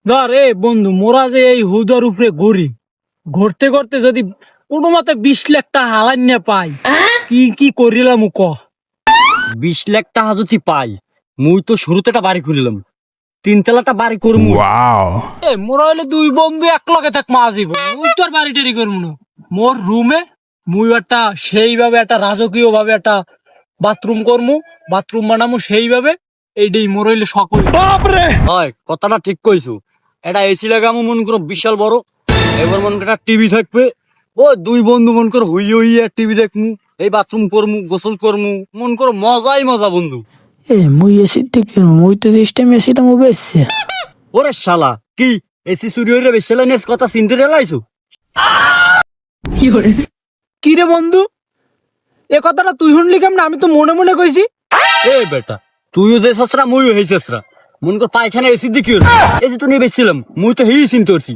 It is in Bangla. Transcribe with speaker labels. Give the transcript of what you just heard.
Speaker 1: ধর এ বন্ধু, মোরা যে এই হুদার উপরে ঘুরি, ঘুরতে ঘুরতে যদি কোনো মতে 20 লাখ টাকা হালান না পাই, কি কি করিলাম ক?
Speaker 2: 20 লাখ টাকা যদি পাই, মুই তো শুরুতে একটা বাড়ি খুলিলাম, 3 তলাটা বাড়ি করবো।
Speaker 1: এ মোরা হইলে দুই বন্ধু এক লগে থাক মাঝি, মুই তোর বাড়ি টাড়ি করবো না। মোর রুমে মুই একটা সেইভাবে একটা রাজকীয় ভাবে একটা বাথরুম করমু, বাথরুম বানামু সেইভাবে। এইটাই মোর হইলে সকল।
Speaker 2: হয়, কথাটা ঠিক কইছো। এটা এসি লাগামো মন করো বিশাল বড়, এবার মন করো একটা টিভি থাকবে। ও দুই বন্ধু মন করো হুই হইয়া টিভি দেখমু, এই বাথরুম করমু, গোসল করমু, মন করো মজাই মজা বন্ধু।
Speaker 3: মুই এসি থেকে মুই তো সিস্টেম এসিটা মো বেশছে।
Speaker 2: ওরে শালা, কি এসি চুরি হইলে বেশি লাইনের কথা চিনতে রেলাইছো?
Speaker 1: কি রে বন্ধু, এ কথাটা তুই শুনলি কেমন? আমি তো মনে মনে কইছি।
Speaker 2: এ বেটা, তুইও যে সসরা মুইও হেই সসরা। মন কর পায়খানা এসি দিকি এসি তো নিয়ে বেশছিলাম, মুই তো হেই চিনতে পারছি।